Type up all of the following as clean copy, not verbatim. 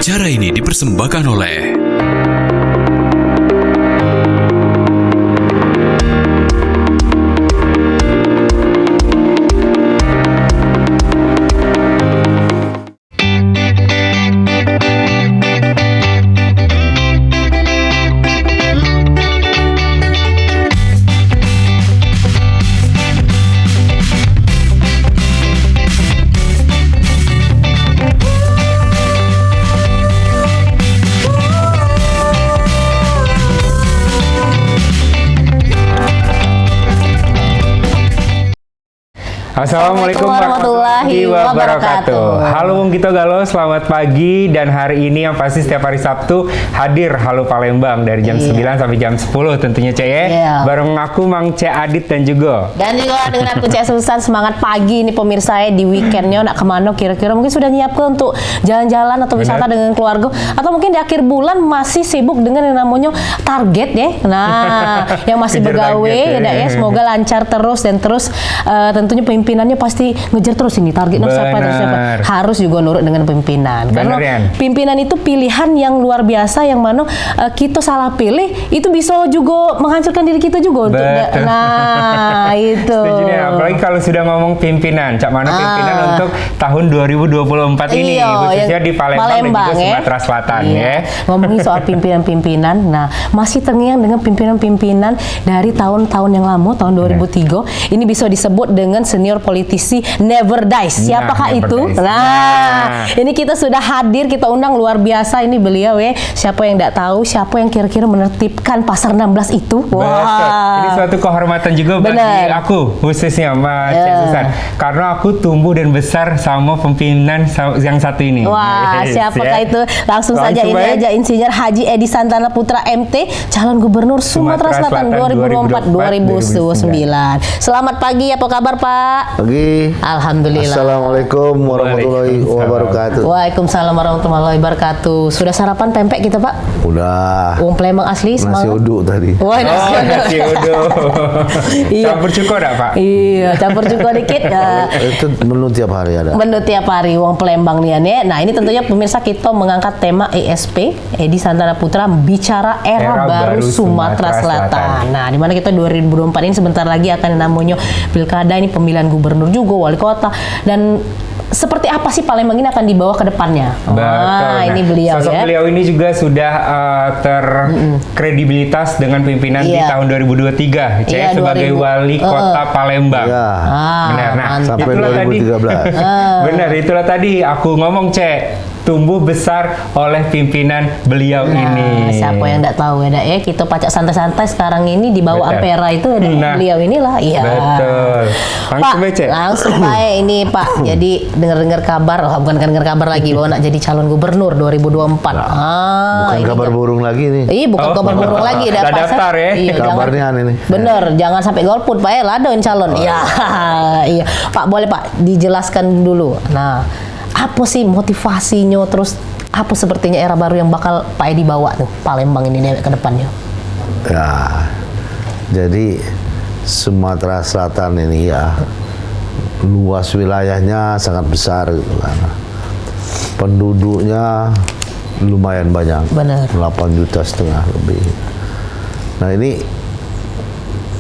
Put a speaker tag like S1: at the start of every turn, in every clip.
S1: Acara ini dipersembahkan oleh
S2: Assalamualaikum warahmatullahi wabarakatuh. Halo Bung Kito Galo, selamat pagi. Dan hari ini yang pasti setiap hari Sabtu hadir Halo Palembang dari jam 9 sampai jam 10 tentunya Cek ya. Bareng aku Mang Cek Adit dan juga
S3: dengan aku Cek Susan. Semangat pagi ini pemirsa ya, di weekendnya nak kemana kira-kira, mungkin sudah nyiapkan untuk jalan-jalan atau wisata dengan keluarga, atau mungkin di akhir bulan masih sibuk dengan yang namanya target ya. Nah yang masih bergawe ya. Semoga lancar terus dan terus tentunya pimpinannya pasti ngejar terus ini targetnya siapa. Harus juga nurut dengan pimpinan. Karena pimpinan itu pilihan yang luar biasa, yang mana kita salah pilih itu bisa juga menghancurkan diri kita juga. Untuk nah itu.
S2: Setuju nih, apalagi kalau sudah ngomong pimpinan, cak mana pimpinan untuk tahun 2024 ini, khususnya di Palembang dan juga Sumatera Selatan ya.
S3: Ngomongin soal pimpinan-pimpinan, nah masih terngiang dengan pimpinan-pimpinan dari tahun-tahun yang lama, tahun 2003. Ini bisa disebut dengan senior politisi Never Dies. Siapakah itu? Nah, ini kita sudah hadir, kita undang luar biasa ini beliau ya. Siapa yang tidak tahu, siapa yang kira-kira menertibkan pasar 16 itu?
S2: Wah. Ini suatu kehormatan juga bagi aku, khususnya Mbak Cek Susan. Karena aku tumbuh dan besar sama pimpinan yang satu ini.
S3: Wah, siapakah itu? Langsung saja ini aja, Insinyur Haji Edi Santana Putra MT, calon gubernur Sumatera Selatan 2024-2029. Selamat pagi, apa kabar Pak?
S4: Pagi.
S3: Alhamdulillah.
S4: Assalamualaikum warahmatullahi wabarakatuh.
S3: Waalaikumsalam warahmatullahi wabarakatuh. Sudah sarapan pempek kita Pak?
S4: Udah.
S3: Palembang asli
S4: nasi uduk tadi.
S3: Wah,
S2: nasi uduk. Campur cuko enggak Pak?
S3: Iya, campur cuko dikit.
S4: Itu menu tiap hari ada.
S3: Menu tiap hari wong Palembang nih ya. Nah, ini tentunya pemirsa kita mengangkat tema ESP, Edi Santana Putra bicara era baru Sumatera Selatan. Nah, di mana kita 2024 ini sebentar lagi akan namanya pilkada, ini pemilihan gubernur juga, wali kota, dan seperti apa sih Palembang ini akan dibawa ke depannya?
S2: Nah,
S3: ini beliau
S2: sosok beliau ini juga sudah terkredibilitas dengan pimpinan di tahun 2023 sebagai wali kota Palembang. Benar. Nah,
S4: sampai
S2: itulah
S4: 2013.
S2: Benar, itulah tadi aku ngomong Cek, tumbuh besar oleh pimpinan beliau ini.
S3: Siapa yang tidak tahu ya, kita pacak santai-santai sekarang ini di bawah Ampera itu beliau inilah. Iya.
S2: Betul.
S3: Langsung Pak ini Pak. Jadi dengar-dengar kabar, bukan dengar kabar lagi bahwa nak jadi calon gubernur 2024.
S4: Bukan kabar burung lagi nih.
S3: Iya, bukan kabar burung lagi.
S2: Udah daftar ya.
S3: Iya,
S4: kabarnya ini.
S3: Bener, jangan sampai golput Pak ya, ladoin calon. Iya. Iya. Pak, boleh Pak dijelaskan dulu. Nah, apa sih motivasinya, terus apa sepertinya era baru yang bakal Pak Edi bawa tuh Palembang ini ke depannya?
S4: Ya, jadi Sumatera Selatan ini ya luas wilayahnya sangat besar gitu kan. Penduduknya lumayan banyak.
S3: Benar.
S4: 8,5 juta lebih. Nah, ini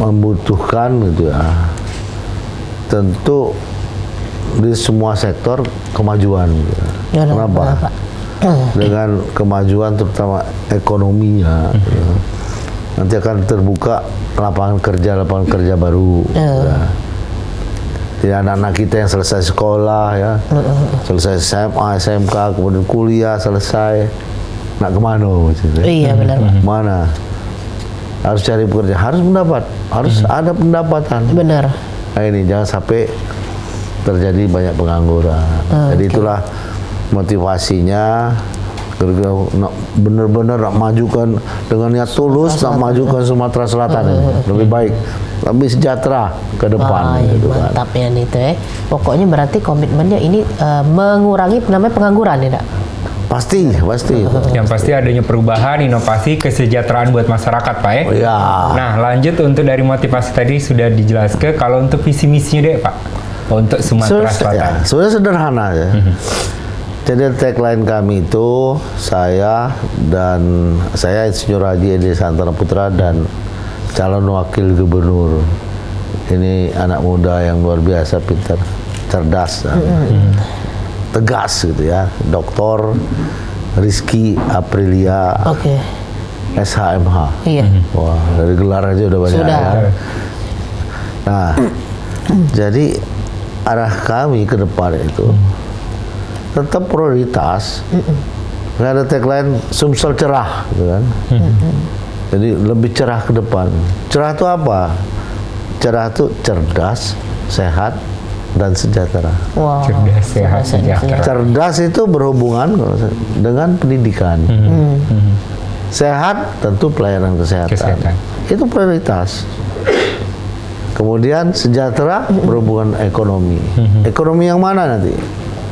S4: membutuhkan gitu ya. Tentu di semua sektor kemajuan. Kenapa? Dengan kemajuan terutama ekonominya, nanti akan terbuka lapangan kerja baru. Jadi anak-anak kita yang selesai sekolah ya, selesai SMA, SMK, kemudian kuliah selesai, nak kemana?
S3: Iya benar.
S4: Mana? Harus cari pekerjaan, harus ada pendapatan.
S3: Benar.
S4: Nah ini jangan sampai terjadi banyak pengangguran. Jadi itulah motivasinya, benar-benar nak majukan dengan niat tulus, nak majukan Sumatera Selatan ini lebih baik, lebih sejahtera ke depan.
S3: Gitu mantap kan. Ya itu ya. Pokoknya berarti komitmennya ini mengurangi namanya pengangguran ya, Dak?
S4: Pasti.
S2: Yang pasti adanya perubahan, inovasi, kesejahteraan buat masyarakat, Pak ya.
S4: Oh, ya.
S2: Nah, lanjut untuk dari motivasi tadi sudah dijelaskan. Kalau untuk visi misinya deh, Pak, untuk Sumatera Selatan.
S4: Ya, sebenarnya sederhana ya. Jadi tagline kami itu saya Insinyur Haji Edi Santana Putra dan calon wakil gubernur. Ini anak muda yang luar biasa, pintar, cerdas, dan tegas gitu ya. Dr. Rizky Aprilia, SHMH.
S3: Iya.
S4: Wah, dari gelar aja udah banyak.
S3: Sudah.
S4: Ya. Nah, jadi arah kami ke depan itu tetap prioritas. Nggak ada tagline Sumsel cerah, gitu kan? Jadi lebih cerah ke depan. Cerah itu apa? Cerah itu cerdas, sehat, dan sejahtera.
S3: Wow.
S2: Cerdas, sehat, sejahtera.
S4: Cerdas itu berhubungan dengan pendidikan. Sehat tentu pelayanan kesehatan. Itu prioritas. Kemudian sejahtera berhubungan ekonomi. Ekonomi yang mana nanti?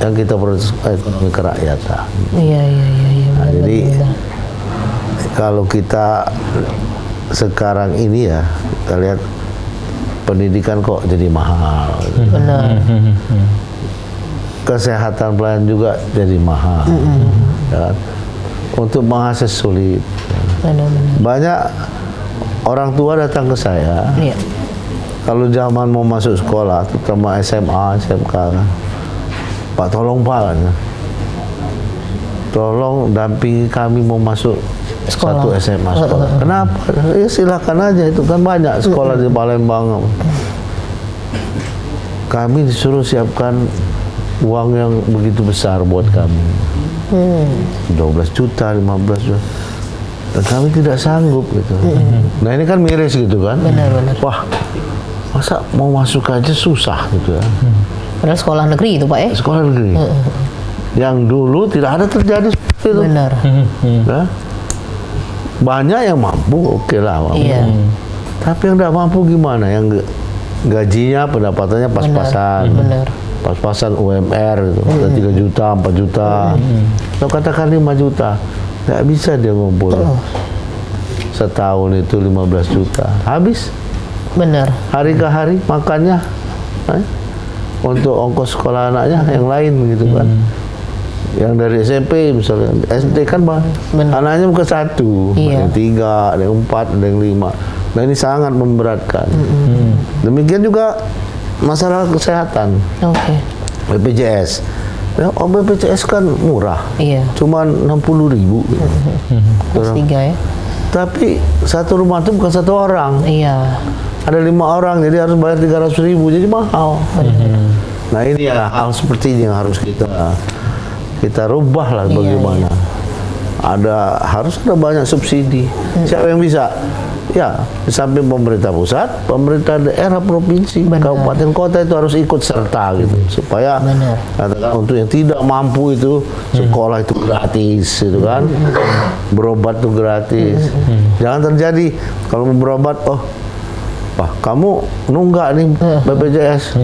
S4: Yang kita prioritas ekonomi kerakyatan.
S3: Iya.
S4: Nah, jadi kalau kita sekarang ini ya, kita lihat pendidikan kok jadi mahal.
S3: Benar.
S4: Kesehatan pelayan juga jadi mahal. Ya kan? Untuk mengakses sulit.
S3: Benar.
S4: Banyak orang tua datang ke saya.
S3: Iya.
S4: Kalau zaman mau masuk sekolah, terutama SMA, SMK kan. Pak, tolong Pak, tolong dampingi kami mau masuk
S3: Sekolah.
S4: satu SMA sekolah. Kenapa? Ya silakan aja, itu kan banyak sekolah di Palembang. Kami disuruh siapkan uang yang begitu besar buat kami. 12 juta, 15 juta. Dan kami tidak sanggup gitu. Nah ini kan miris gitu kan.
S3: Benar.
S4: Wah, masa mau masuk aja susah gitu ya.
S3: Padahal sekolah negeri itu Pak ya?
S4: Sekolah negeri. Yang dulu tidak ada terjadi seperti itu.
S3: Benar.
S4: Ya. Banyak yang mampu, oke lah mampu.
S3: Iya.
S4: Tapi yang tidak mampu gimana? Yang gajinya, pendapatannya pas-pasan.
S3: Benar.
S4: Pas-pasan UMR gitu. Ada 3 juta, 4 juta. Kalau katakan 5 juta, nggak bisa dia ngumpul. Setahun itu 15 juta. Habis.
S3: Benar.
S4: Hari ke hari makannya. Untuk ongkos sekolah anaknya yang lain gitu kan. Yang dari SMP misalnya, SD kan anaknya bukan 1,
S3: Iya.
S4: yang 3, ada yang 4, ada yang 5. Nah ini sangat memberatkan. Demikian juga masalah kesehatan. BPJS. Ya, BPJS kan murah.
S3: Iya.
S4: Cuma 60.000 gitu.
S3: Kelas 3 ya?
S4: Tapi satu rumah itu bukan satu orang.
S3: Iya.
S4: Ada 5 orang, jadi harus bayar 300.000, jadi mahal. Nah ini ya hal seperti ini yang harus kita rubah lah bagaimana. Harus ada banyak subsidi. Siapa yang bisa? Ya, di samping pemerintah pusat, pemerintah daerah, provinsi, kabupaten kota itu harus ikut serta gitu, supaya katakan untuk yang tidak mampu itu sekolah itu gratis, gitu kan, berobat itu gratis. Jangan terjadi kalau mau berobat, Pak, kamu nunggak nih BPJS,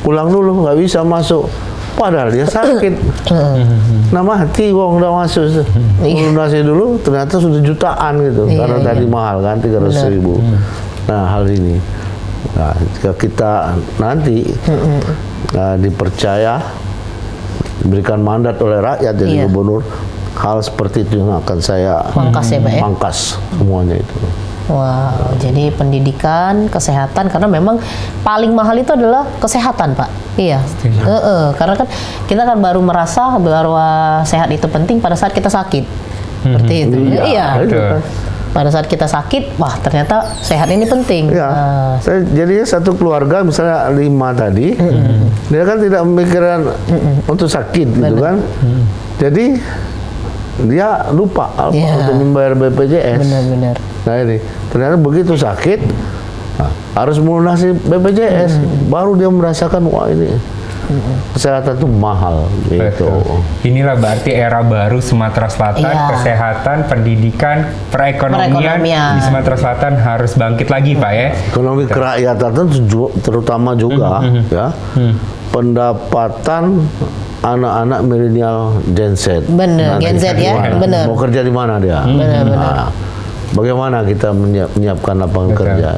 S4: pulang dulu, nggak bisa masuk. Padahal dia sakit. Nah mati wong udah masuk. Lunasi dulu ternyata sudah jutaan gitu. Karena tadi mahal kan 300.000. Nah hal ini. Nah, jika kita nanti dipercaya, diberikan mandat oleh rakyat jadi gubernur, hal seperti itu yang akan saya
S3: Pangkas ya Pak ya?
S4: pangkas semuanya itu.
S3: Wow, jadi pendidikan, kesehatan, karena memang paling mahal itu adalah kesehatan, Pak. Iya. Karena kan kita kan baru merasa bahwa sehat itu penting pada saat kita sakit. Seperti itu. Iya. Pada saat kita sakit, wah ternyata sehat ini penting.
S4: Ya, jadi satu keluarga misalnya 5 tadi, dia kan tidak memikirkan untuk sakit gitu kan. Jadi dia lupa untuk membayar BPJS.
S3: Benar-benar.
S4: Nah ini, ternyata begitu sakit, harus melunasi BPJS, baru dia merasakan wah ini kesehatan itu mahal gitu.
S2: Inilah berarti era baru Sumatera Selatan, kesehatan, pendidikan, perekonomian di Sumatera Selatan harus bangkit lagi Pak ya.
S4: Ekonomi kerakyatan terutama juga ya, pendapatan anak-anak milenial Gen Z.
S3: Bener, Gen Z ya, bener.
S4: Mau kerja di mana dia?
S3: Bener.
S4: bagaimana kita menyiapkan lapangan
S2: Betul.
S4: kerja.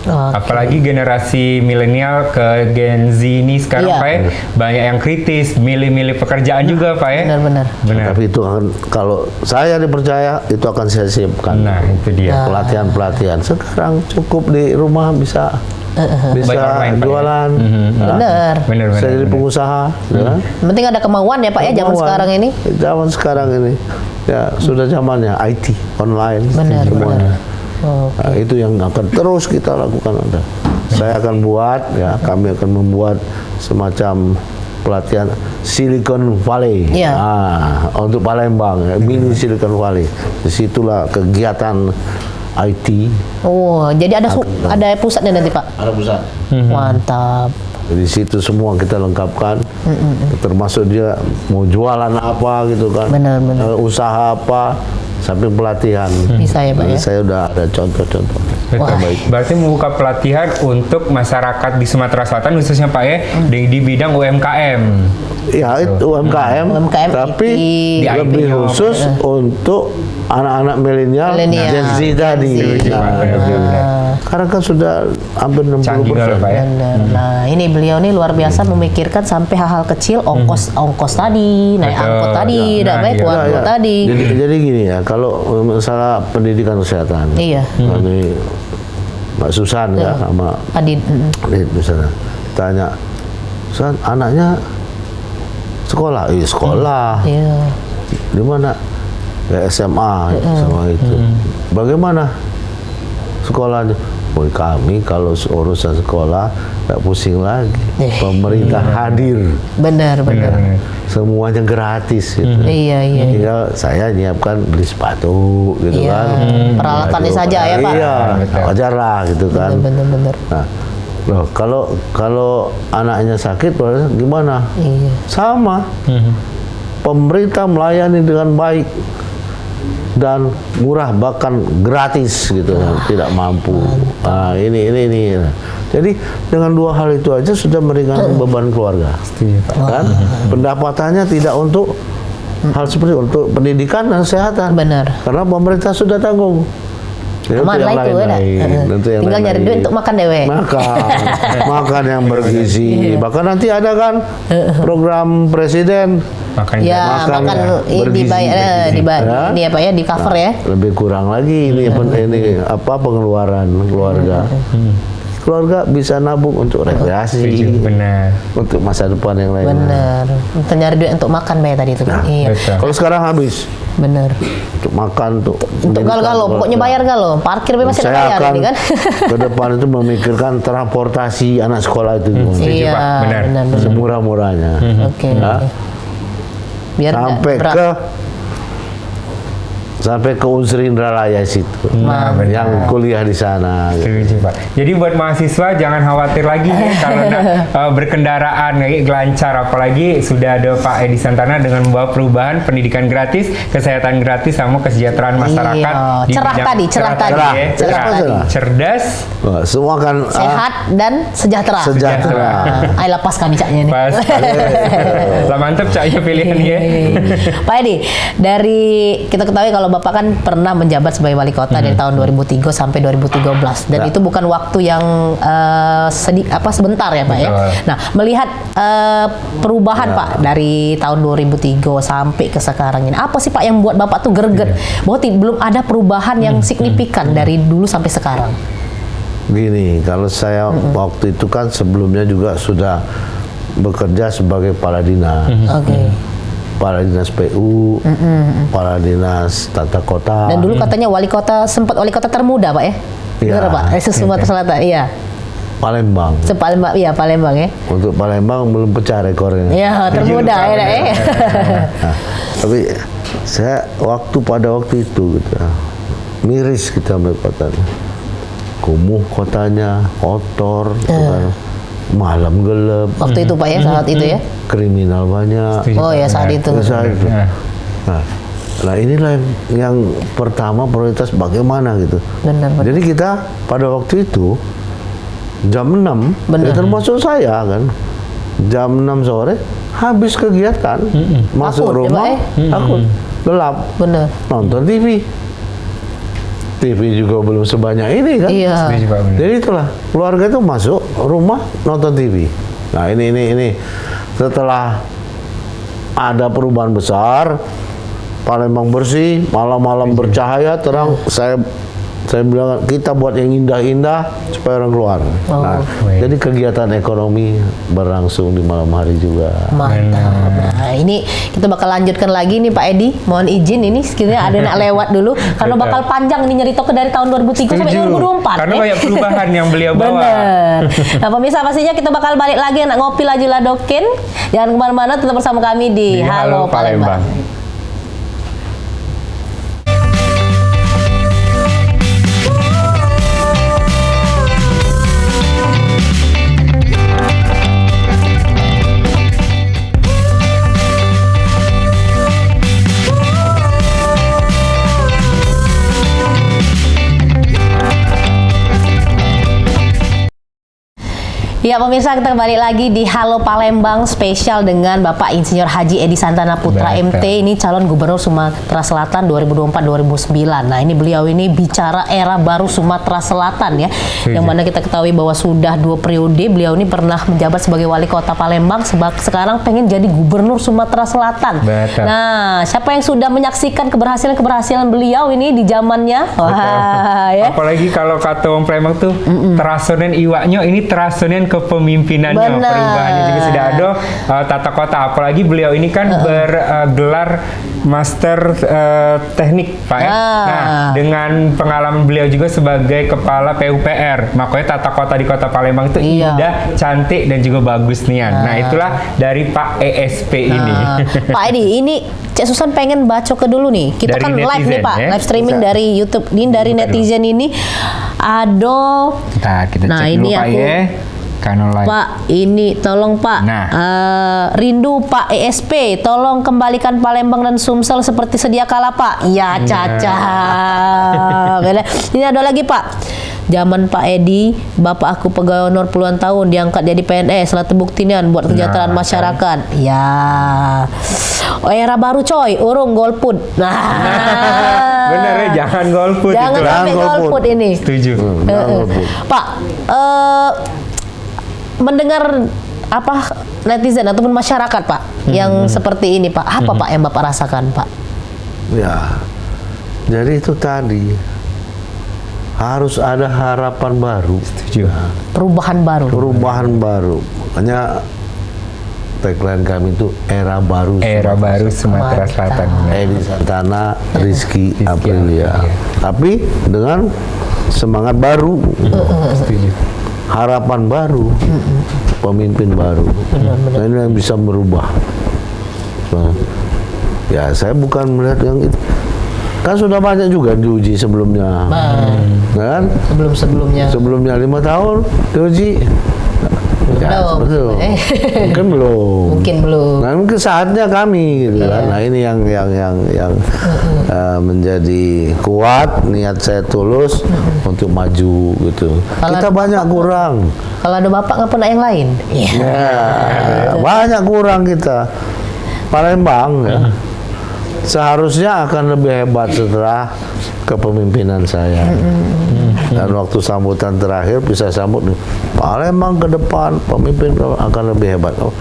S4: Nah,
S2: Apalagi generasi milenial ke Gen Z ini sekarang
S3: Iya.
S2: Pak ya, banyak yang kritis, milih-milih pekerjaan juga Pak ya.
S3: Benar-benar.
S2: Benar.
S4: tapi itu akan, kalau saya dipercaya, itu akan saya siapkan.
S2: Nah, itu dia.
S4: Pelatihan-pelatihan. Sekarang cukup di rumah bisa
S2: Baik online, Pak, ya?
S4: jualan.
S3: Benar.
S2: Benar, benar.
S4: Saya jadi
S2: benar.
S4: pengusaha. Ya.
S3: Yang penting ada kemauan ya Pak ya zaman
S4: Kemauan.
S3: sekarang ini.
S4: Zaman sekarang ini ya sudah zamannya IT online.
S3: Benar,
S4: semuanya.
S3: benar. Oh.
S4: Nah, itu yang akan terus kita lakukan. Saya akan buat, ya kami akan membuat semacam pelatihan Silicon Valley.
S3: Iya.
S4: Nah, untuk Palembang, ya, mini Silicon Valley. Disitulah kegiatan IT.
S3: Oh, jadi ada pusatnya nanti Pak.
S4: Ada pusat.
S3: Mantap.
S4: Di situ semua kita lengkapkan, termasuk dia mau jualan apa gitu kan,
S3: Benar, benar.
S4: Usaha apa, sampai pelatihan.
S3: Bisa ya, Pak,
S4: Jadi
S3: ya?
S4: saya udah ada contoh-contoh.
S2: Betul.
S3: Wah.
S2: Berarti membuka pelatihan untuk masyarakat di Sumatera Selatan khususnya Pak ya, di bidang UMKM.
S4: Ya itu UMKM,
S3: UMKM
S4: tapi
S3: di
S4: lebih
S2: IT-nya.
S4: khusus untuk anak-anak milenial
S3: Milenial.
S4: Gen Z tadi.
S2: Setuju, Pak. Benar-benar.
S4: Sekarang kan sudah hampir 60%.
S2: Canggih banget Pak ya.
S3: Benar. Nah, ini beliau nih luar biasa memikirkan sampai hal-hal kecil, ongkos tadi, naik
S2: Betul.
S3: angkot tadi,
S2: Nah,
S3: tidak baik
S2: iya.
S3: keluarga
S4: Ya, ya.
S3: tadi.
S4: Jadi gini ya, kalau masalah pendidikan kesehatan,
S3: Iya.
S4: kami Mbak Susan ya sama
S3: Adit.
S4: Adit misalnya tanya, Susan anaknya sekolah, sekolah
S3: Iya.
S4: di mana? Ya SMA sama itu. Bagaimana sekolahnya? Oh, kami kalau urusan sekolah nggak pusing lagi. Pemerintah hadir,
S3: Benar, benar.
S2: Benar.
S4: semuanya gratis gitu.
S3: Iya, iya.
S4: Tinggal saya nyiapkan beli sepatu gitu
S3: Iya,
S4: kan.
S3: peralatannya
S4: Sepatu.
S3: saja ya, Pak.
S4: Iya,
S2: Betul.
S4: wajar lah gitu kan.
S3: Benar, benar.
S4: Nah, loh, kalau anaknya sakit gimana?
S3: Iya.
S4: Sama. Pemerintah melayani dengan baik dan murah, bahkan gratis gitu kan, tidak mampu. Nah, ini. Jadi dengan dua hal itu aja sudah meringankan beban keluarga. Kan? Pendapatannya tidak untuk hal seperti untuk pendidikan dan kesehatan.
S3: Benar.
S4: Karena pemerintah sudah tanggung. Ya,
S3: Aman lah itu, ada. Tinggal nyari duit untuk makan dewe.
S4: Makan yang bergizi. Bahkan nanti ada kan program presiden
S2: Makanya
S3: Ya, makan
S4: bergizi.
S3: dibayar,
S4: Ya.
S3: ini ya Pak ya, di cover ya.
S4: Lebih kurang lagi ini apa pengeluaran keluarga. Keluarga bisa nabung untuk rekreasi,
S2: setuju. Benar.
S4: untuk masa depan yang lain.
S3: Benar. Untuk nyari duit untuk makan Bay tadi itu kan. Iya.
S2: Betul.
S4: Kalau sekarang habis
S3: Benar.
S4: untuk makan, untuk
S3: Untuk galo-galo, pokoknya bayar galo. Parkir Bay masih
S4: saya
S3: bayar
S4: akan
S3: ini kan.
S4: ke depan itu memikirkan transportasi anak sekolah itu gimana.
S2: Setuju,
S3: Iya,
S2: Pak. Benar.
S3: benar.
S4: Semurah-murahnya.
S3: Oke.
S4: Ya.
S3: Biar
S4: sampai ke Unsur Indralaya situ.
S2: Nah, benar.
S4: Yang kuliah di sana. Gitu.
S2: Setuju, Pak. Jadi buat mahasiswa jangan khawatir lagi ya kalau berkendaraan lancar, apalagi sudah ada Pak Edi Santana dengan membawa perubahan pendidikan gratis, kesehatan gratis, sama kesejahteraan masyarakat.
S3: Iya.
S2: di
S3: Cerah
S2: bidang-
S3: tadi, cerah tadi.
S2: ya.
S3: Cerah
S2: Cerah.
S4: tadi.
S2: Cerdas,
S4: Wah, semua kan
S3: sehat dan sejahtera.
S4: sejahtera.
S3: Nah, ayo lepaskan caknya nih.
S2: pas. Lah mantep caknya pilihannya.
S3: Pak Edi, dari kita ketahui kalau Bapak kan pernah menjabat sebagai wali kota dari tahun 2003 sampai 2013 dan
S4: Ya.
S3: itu bukan waktu yang sebentar ya Pak ya.
S2: Betul.
S3: Nah, melihat perubahan Pak dari tahun 2003 sampai ke sekarang ini. Apa sih Pak yang buat Bapak tuh greget bahwa belum ada perubahan yang signifikan dari dulu sampai sekarang?
S4: Gini, kalau saya waktu itu kan sebelumnya juga sudah bekerja sebagai kepala dinas.
S3: Oke.
S4: Kepala dinas PU, kepala dinas tata kota.
S3: Dan dulu katanya sempat wali kota termuda Pak ya?
S4: Iya.
S3: Benar Pak? Sumatera Selatan, iya.
S4: Palembang.
S3: Palembang, iya Palembang ya.
S4: Untuk Palembang belum pecah rekornya.
S3: Ya, termuda ya, ya.
S4: Nah, tapi saya pada waktu itu gitu, miris kita melihat kotanya. Kumuh kotanya, kotor, gitu kan. Malam gelap,
S3: Waktu itu Pak ya, saat itu ya.
S4: kriminal banyak.
S2: Setuju,
S3: Oh ya,
S2: Pak.
S3: saat
S2: Benar.
S3: itu.
S4: Saat itu.
S2: Nah,
S4: Nah inilah yang pertama, prioritas bagaimana gitu.
S3: Benar, benar.
S4: Jadi kita pada waktu itu jam 6,
S3: Benar.
S4: ya termasuk saya kan, jam 6 sore habis kegiatan, masuk
S3: Takut ya,
S4: rumah,
S3: Pak,
S4: takut, gelap,
S3: Benar.
S4: nonton TV. TV juga belum sebanyak ini kan.
S3: Iya.
S2: Setuju, Pak, benar.
S4: Jadi itulah keluarga itu masuk rumah nonton TV. Nah ini setelah ada perubahan besar, Palembang bersih, malam-malam bercahaya terang. Saya bilang kita buat yang indah-indah supaya orang keluar. Nah, jadi kegiatan ekonomi berlangsung di malam hari juga.
S3: Mantap. Nah, ini kita bakal lanjutkan lagi nih Pak Edi. Mohon izin ini sekiranya ada nak lewat dulu karena bakal panjang nih nyerita ke dari tahun 2003 sampai 2024.
S2: Karena banyak perubahan yang beliau bawa.
S3: Bener. Nah pemirsa pastinya kita bakal balik lagi nak ngopi lagi ladokin. Jangan kemana-mana, tetap bersama kami di Halo Palembang. Ya pemirsa, kita kembali lagi di Halo Palembang spesial dengan Bapak Insinyur Haji Edi Santana Putra
S2: Betul.
S3: MT. Ini calon gubernur Sumatera Selatan 2024-2009. Nah ini beliau ini bicara era baru Sumatera Selatan ya. Yang mana kita ketahui bahwa sudah 2 periode beliau ini pernah menjabat sebagai wali kota Palembang. Sekarang pengen jadi gubernur Sumatera Selatan.
S2: Betul.
S3: Nah siapa yang sudah menyaksikan keberhasilan beliau ini di zamannya? Wah, ya.
S2: Apalagi kalau kata orang Palembang tuh terasonen iwaknya, ini terasonen kepemimpinannya.
S3: Benar.
S2: Perubahannya juga sudah ada tata kota. Apalagi beliau ini kan bergelar master teknik Pak ya. Nah dengan pengalaman beliau juga sebagai kepala PUPR, makanya tata kota di kota Palembang itu indah, cantik dan juga bagus nian. Nah itulah dari Pak ESP ini.
S3: Pak Edi, ini Cek Susan pengen baca ke dulu nih. Kita
S2: Dari
S3: kan live
S2: netizen,
S3: nih Pak,
S2: ya?
S3: live streaming dari YouTube. Ini dari netizen ini. Aduh.
S2: Kita
S3: Nah,
S2: cek
S3: ini
S2: dulu Pak
S3: aku-
S2: ya. Karena live.
S3: Pak, ini tolong Pak.
S2: Nah.
S3: Rindu Pak ESP, tolong kembalikan Palembang dan Sumsel seperti sedia kala Pak. Ya Caca. Ini ada lagi Pak. Zaman Pak Edi, bapak aku pegawai honor puluhan tahun diangkat jadi PNS, setelah terbuktian buat kesejahteraan masyarakat. Ya. Oh, era baru coy, urung golput.
S2: Bener ya, jangan golput.
S3: Jangan
S2: itu.
S3: sampai golput ini.
S2: Setuju.
S3: Pak, mendengar apa netizen ataupun masyarakat Pak yang seperti ini Pak, apa Pak yang Bapak rasakan Pak?
S4: Ya, jadi itu tadi harus ada harapan baru,
S2: Setuju.
S3: Perubahan baru.
S4: perubahan baru. Makanya tagline kami itu era baru.
S2: Era baru Sumatera Selatan.
S4: Edi Santana, Rizky Aprilia. Tapi dengan semangat baru,
S2: Setuju.
S4: harapan baru, pemimpin baru. Nah, ini yang bisa merubah. Nah, ya saya bukan melihat yang itu. Kan sudah banyak juga diuji sebelumnya. Kan?
S3: Sebelum-sebelumnya.
S4: Sebelumnya 5 tahun diuji. Ya,
S3: Belum.
S4: betul. Mungkin belum.
S3: Mungkin belum.
S4: Nah, mungkin saatnya kami gitu kan. Nah, ini yang menjadi kuat, niat saya tulus untuk maju gitu. Kita banyak kurang.
S3: Kalau ada Bapak nggak pernah yang lain.
S4: Ya, banyak kurang kita. Palembang ya. Seharusnya akan lebih hebat setelah kepemimpinan saya. Dan waktu sambutan terakhir bisa sambut nih, Palembang ke depan, pemimpin akan lebih hebat. Oh,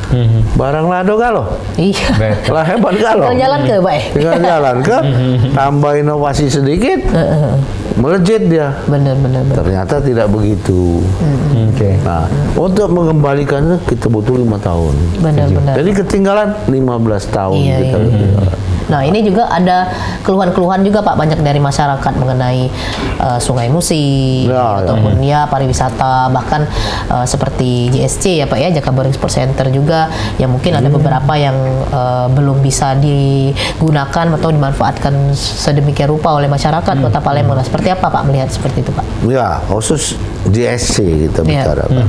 S4: barang lado kalau,
S3: Iya.
S4: lah hebat kalau.
S3: Tinggal jalan ke Pak.
S4: Tinggal jalan ke, tambah inovasi sedikit, melejit dia.
S3: Benar.
S4: Ternyata tidak begitu.
S2: Oke.
S4: Nah, untuk mengembalikannya kita butuh 5 tahun.
S3: Benar.
S4: Jadi ketinggalan 15 tahun
S3: Iya,
S4: kita.
S3: iya. Nah ini juga ada keluhan-keluhan juga Pak banyak dari masyarakat mengenai Sungai Musi ataupun ya pariwisata, bahkan seperti JSC ya Pak ya, Jakabaring Export Center juga yang mungkin ada beberapa yang belum bisa digunakan atau dimanfaatkan sedemikian rupa oleh masyarakat Kota Palembang. Nah, seperti apa Pak melihat seperti itu Pak?
S4: Ya, khusus JSC kita bicara Pak.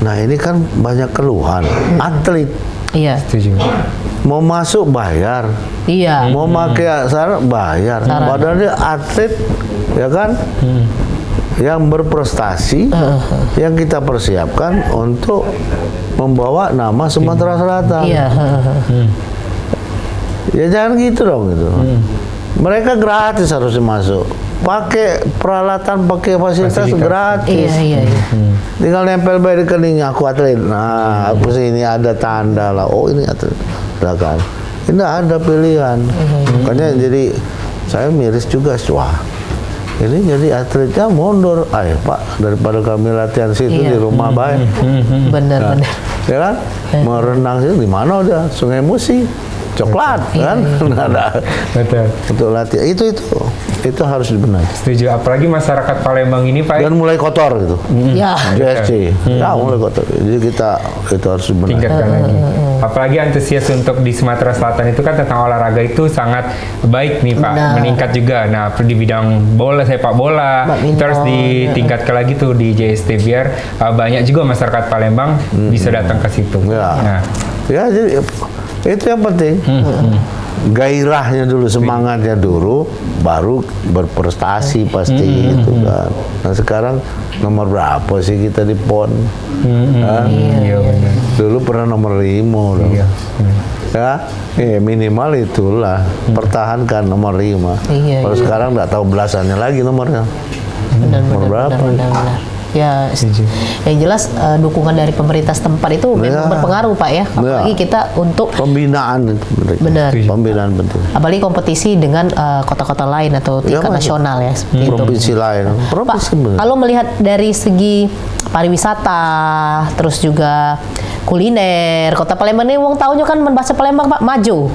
S4: Nah ini kan banyak keluhan. Atlet
S3: Iya.
S2: Setuju.
S4: mau masuk bayar,
S3: Iya.
S4: mau pakai syarat bayar. Padahal dia atlet, ya kan? Yang berprestasi, yang kita persiapkan untuk membawa nama Sumatera Selatan.
S3: Iya.
S4: Ya jangan gitu dong gitu. Mereka gratis harusnya masuk. pakai peralatan, pakai fasilitas gratis.
S3: Iya.
S4: Tinggal nempel by rekeningnya, aku atlet. Nah, aku sini ada tanda lah. Oh, ini atlet. Udah kan. Ini ada pilihan. Makanya jadi saya miris juga. Wah, ini jadi atletnya mundur. Ayo Pak, daripada kami latihan situ di rumah baik.
S3: Benar.
S4: Ya kan? Mau renang situ di mana udah? Sungai Musi. Coklat kan? Ada.
S2: Betul.
S4: Untuk latihan itu harus dibenahi.
S2: Setuju. Apalagi masyarakat Palembang ini Pak.
S4: Dan mulai kotor gitu.
S3: Ya.
S4: JSC. Ya mulai kotor. Jadi itu harus dibenahi.
S2: Tingkatkan lagi. Apalagi antusias untuk di Sumatera Selatan itu kan tentang olahraga itu sangat baik nih Pak, meningkat juga. Nah di bidang bola, sepak bola itu harus ditingkatkan lagi tuh di JST biar banyak juga masyarakat Palembang bisa datang ke situ.
S4: Ya.
S2: Nah.
S4: Ya jadi itu yang penting. Gairahnya dulu, semangatnya dulu, baru berprestasi pasti gitu kan. Nah sekarang nomor berapa sih kita di PON?
S2: Iya benar.
S4: Dulu pernah nomor 5 loh.
S2: Iya.
S4: Ya, minimal itulah. Pertahankan nomor 5. Kalau sekarang nggak tahu belasannya lagi nomornya.
S3: Benar. Ya, yang jelas dukungan dari pemerintah setempat itu memang berpengaruh Pak ya. Apalagi kita untuk
S4: pembinaan.
S3: Benar.
S4: Pembinaan penting.
S3: Apalagi kompetisi dengan kota-kota lain atau tingkat nasional ya seperti itu.
S4: Provinsi lain.
S3: Pak, kalau melihat dari segi pariwisata, terus juga kuliner, kota Palembang ini wong taunya kan bahasa Palembang Pak, maju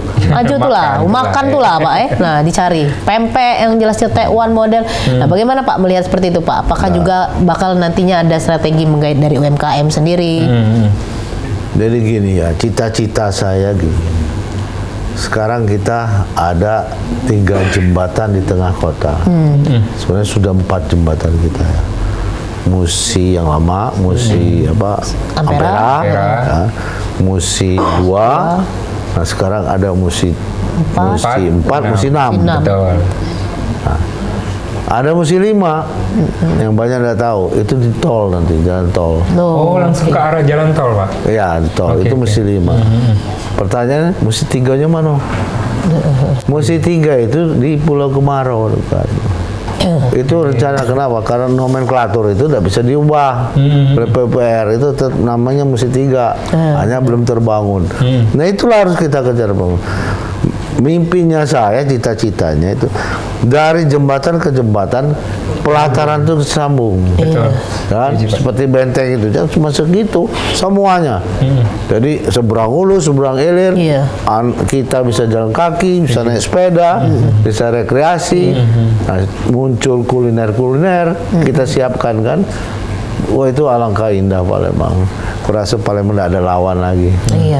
S3: tuh lah, makan tuh lah Pak Nah dicari pempek yang jelas Taiwan model. Nah bagaimana Pak melihat seperti itu Pak? Apakah juga bakal nantinya ada strategi menggait dari UMKM sendiri?
S4: Jadi gini ya, cita-cita saya gini. Sekarang kita ada 3 jembatan di tengah kota. Sebenarnya sudah 4 jembatan kita ya. Musi yang lama, Musi Ampera, ya. Musi 2. Nah sekarang ada Musi 4, Musi 6.
S2: Betul.
S4: Nah, ada Musi 5 yang banyak nggak tahu, itu di tol nanti, jalan tol.
S2: Oh langsung ke arah jalan tol Pak?
S4: Iya di tol, itu Musi 5. Pertanyaannya Musi 3-nya mana? Musi 3 itu di Pulau Kemarau kan. Itu rencana kenapa? Karena nomenklatur itu tidak bisa diubah. PPR itu namanya Musi 3, hanya belum terbangun. Nah itulah harus kita kejar bangun. Mimpinya saya, cita-citanya itu dari jembatan ke jembatan, pelataran itu sambung. Kan? Seperti benteng itu, cuma segitu semuanya. Jadi seberang hulu, seberang hilir, kita bisa jalan kaki, bisa naik sepeda, bisa rekreasi. Nah, muncul kuliner-kuliner, kita siapkan kan. Wah itu alangkah indah Palembang. Kurasa Palembang tidak ada lawan lagi.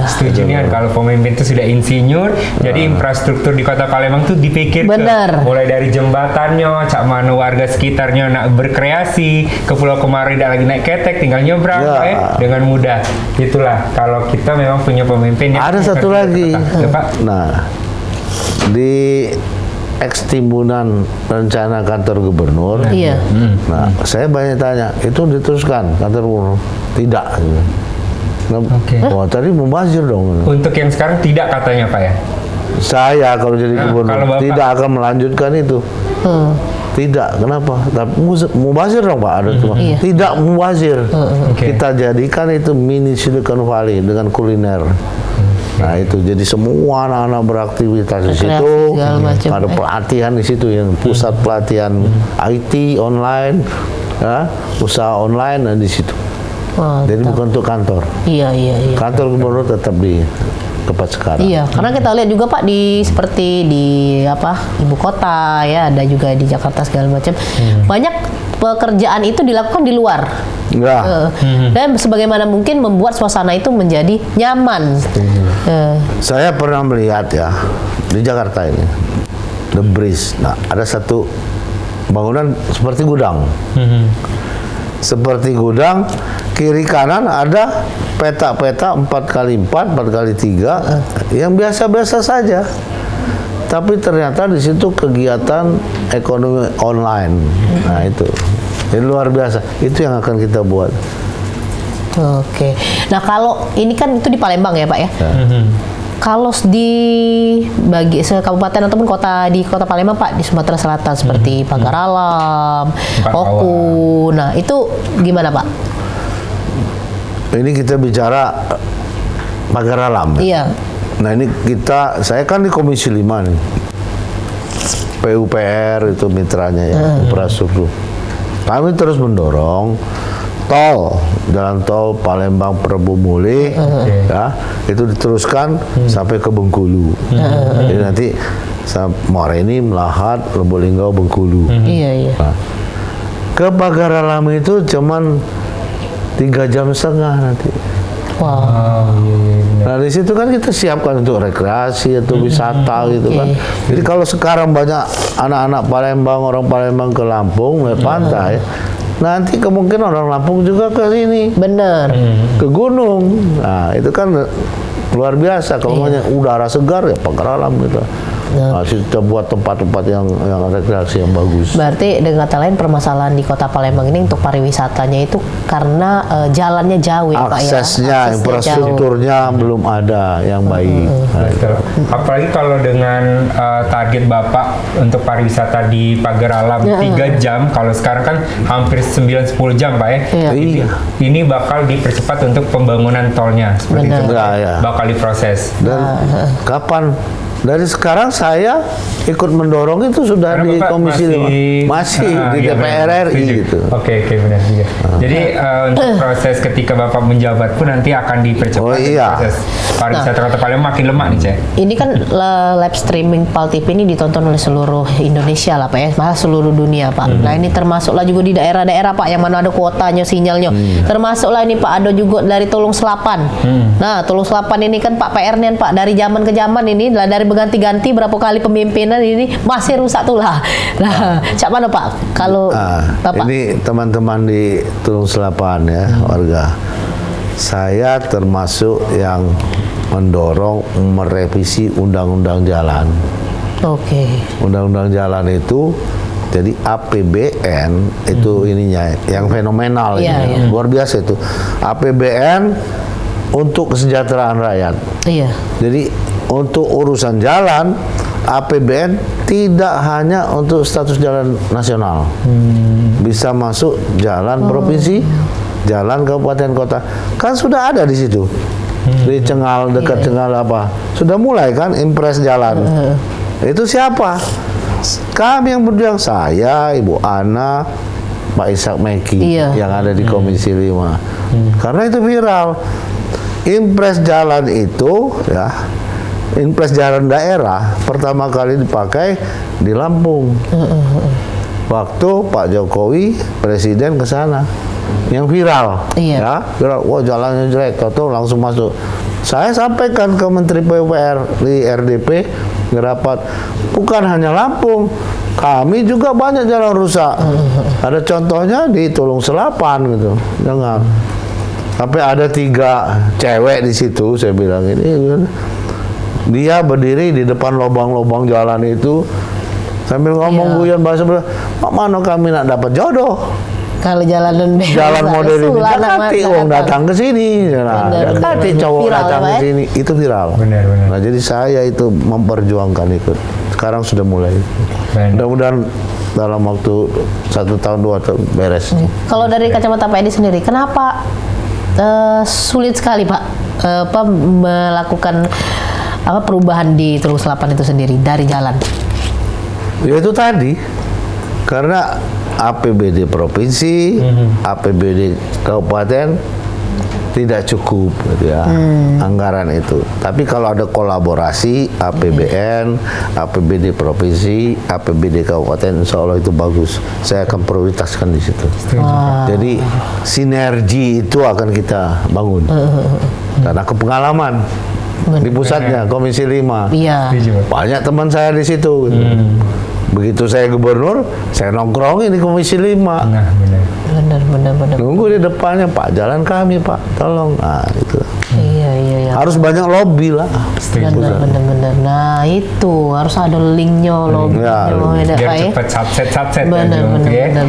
S2: Setuju nih kalau pemimpin itu sudah insinyur, jadi infrastruktur di kota Palembang tuh dipikir mulai dari jembatannya, cak mana warga sekitarnya nak berkreasi, ke Pulau Kemarau tidak lagi naik ketek, tinggal nyebrang dengan mudah. Itulah kalau kita memang punya pemimpin yang
S4: ada satu lagi.
S2: Nah,
S4: di Timbunan rencana kantor gubernur. Nah, saya banyak tanya, itu diteruskan kantor gubernur? Tidak. Nah, wah tadi membazir dong.
S2: Untuk yang sekarang tidak katanya Pak ya?
S4: Saya kalau jadi gubernur tidak akan melanjutkan itu. Tidak, kenapa? Tapi mubazir dong Pak, ada tuh. Tidak mubazir. Kita jadikan itu mini Silicon Valley dengan kuliner. Nah itu jadi semua anak-anak beraktivitas di situ, ada pelatihan di situ yang pusat pelatihan IT online, ya, usaha online di situ. Jadi bukan untuk kantor. Kantor gubernur tetap di tempat sekarang.
S3: Karena kita lihat juga Pak seperti di ibu kota ya, ada juga di Jakarta segala macam. Banyak pekerjaan itu dilakukan di luar. Dan sebagaimana mungkin membuat suasana itu menjadi nyaman.
S4: Saya pernah melihat ya di Jakarta ini The Breeze. Nah ada satu bangunan seperti gudang. Seperti gudang, kiri kanan ada peta-peta 4x4, 4x3 yang biasa-biasa saja. Tapi ternyata di situ kegiatan ekonomi online. Nah itu. Jadi luar biasa, itu yang akan kita buat.
S3: Nah kalau ini kan itu di Palembang ya Pak ya. Kalau di bagi kabupaten ataupun kota di Kota Palembang Pak, di Sumatera Selatan seperti Pagar Alam, Oku. Nah, itu gimana Pak?
S4: Ini kita bicara Pagar Alam.
S3: Iya.
S4: Nah ini saya kan di Komisi 5 nih. PUPR itu mitranya ya, infrastruktur. Kami terus mendorong jalan tol Palembang Prabu-Muli, ya, itu diteruskan sampai ke Bengkulu. Jadi nanti Morini, Melahat, Lubulingga, Bengkulu.
S3: Iya.
S4: Nah, ke Pagar Alam itu cuman 3,5 jam nanti.
S3: Wow.
S4: Nah di situ kan kita siapkan untuk rekreasi atau wisata gitu kan. Jadi kalau sekarang banyak anak-anak Palembang, orang Palembang ke Lampung naik pantai, nanti kemungkinan orang Lampung juga ke sini.
S3: Bener.
S4: Ke gunung. Nah itu kan luar biasa. Kalau maunya udara segar ya Pagar Alam gitu. Nah, kita buat tempat-tempat yang rekreasi yang bagus.
S3: Berarti dengan kata lain permasalahan di Kota Palembang ini untuk pariwisatanya itu karena jalannya jauh ya Pak ya.
S4: Aksesnya, infrastrukturnya belum ada yang baik.
S2: Betul. Apalagi kalau dengan target Bapak untuk pariwisata di Pagar Alam 3 jam, kalau sekarang kan hampir 9-10 jam Pak ya.
S4: Iya.
S2: Ini bakal dipercepat untuk pembangunan tolnya seperti itu.
S4: Ya.
S2: Bakal diproses.
S4: Dan kapan? Dari sekarang saya ikut mendorong itu sudah
S2: Karena
S4: di
S2: Bapak
S4: Komisi 5. Masih di
S2: iya,
S4: DPR
S2: benar.
S4: RI gitu.
S2: Oke, benar juga. Jadi untuk proses ketika Bapak menjabat pun nanti akan dipercepat.
S4: Oh, iya.
S2: Proses pariwisata Kota Palembang makin lemah nih, Cek.
S3: Ini kan live streaming PAL TV ini ditonton oleh seluruh Indonesia lah Pak ya, malah seluruh dunia Pak. Nah ini termasuklah juga di daerah-daerah Pak yang mana ada kuotanya, sinyalnya. Termasuklah ini Pak ada juga dari Tulung Selapan. Nah Tulung Selapan ini kan Pak PR-nya Pak dari zaman ke zaman ini dari berganti-ganti berapa kali pemimpinan ini masih rusak tulah. Nah, cak mana Pak? Kalau Bapak?
S4: Ini teman-teman di Tulung Selapan ya, warga. Saya termasuk yang mendorong merevisi Undang-Undang Jalan.
S3: Oke.
S4: Undang-Undang Jalan itu jadi APBN itu ininya yang fenomenal ini. Luar biasa itu. APBN untuk kesejahteraan rakyat.
S3: Iya.
S4: Jadi untuk urusan jalan, APBN tidak hanya untuk status jalan nasional, bisa masuk jalan provinsi, jalan kabupaten kota, kan sudah ada di situ. Di Cengal, dekat Cengal apa, sudah mulai kan impres jalan. Itu siapa? Kami yang berjuang, saya, Ibu Ana, Pak Ishak Meki yang ada di Komisi 5. Karena itu viral. Impres jalan itu ya. Impres jalan daerah pertama kali dipakai di Lampung. Waktu Pak Jokowi presiden ke sana, yang viral, ya viral. Wah jalannya jelek, tahu langsung masuk. Saya sampaikan ke Menteri PUPR di RDP ngerapat, bukan hanya Lampung, kami juga banyak jalan rusak. Ada contohnya di Tulung Selapan gitu, jangan. Sampai ada 3 cewek di situ, saya bilang ini. Dia berdiri di depan lubang-lubang jalan itu sambil ngomong guyon bahasa Belanda, mana kami nak dapat jodoh?
S3: Kalau jalan
S4: model ini Jakati datang ke sini, Jakati cowok datang ke sini, itu viral.
S2: Benar.
S4: Nah jadi saya itu memperjuangkan ikut. Sekarang sudah mulai. Mudah-mudahan dalam waktu 1 tahun 2 tahun beres.
S3: Kalau dari kacamata Pak Edi sendiri, kenapa sulit sekali Pak melakukan perubahan di Tulung Selapan itu sendiri dari jalan?
S4: Ya itu tadi, karena APBD provinsi, APBD kabupaten tidak cukup gitu ya, anggaran itu. Tapi kalau ada kolaborasi APBN, APBD provinsi, APBD kabupaten, insya Allah itu bagus. Saya akan prioritaskan di situ. Jadi sinergi itu akan kita bangun karena kepengalaman. Di pusatnya Komisi 5.
S3: Iya.
S4: Banyak teman saya di situ. Begitu saya gubernur, saya nongkrongin di Komisi 5.
S2: Nah, benar.
S3: Benar.
S4: Nunggu di depannya, Pak, jalan kami, Pak, tolong. Nah, itu.
S3: Iya. Iya.
S4: Harus banyak lobby lah.
S3: Bener. Nah itu harus ada linknya, lobbynya,
S2: Biar
S3: Pak ya.
S2: cepet satset
S3: Bener.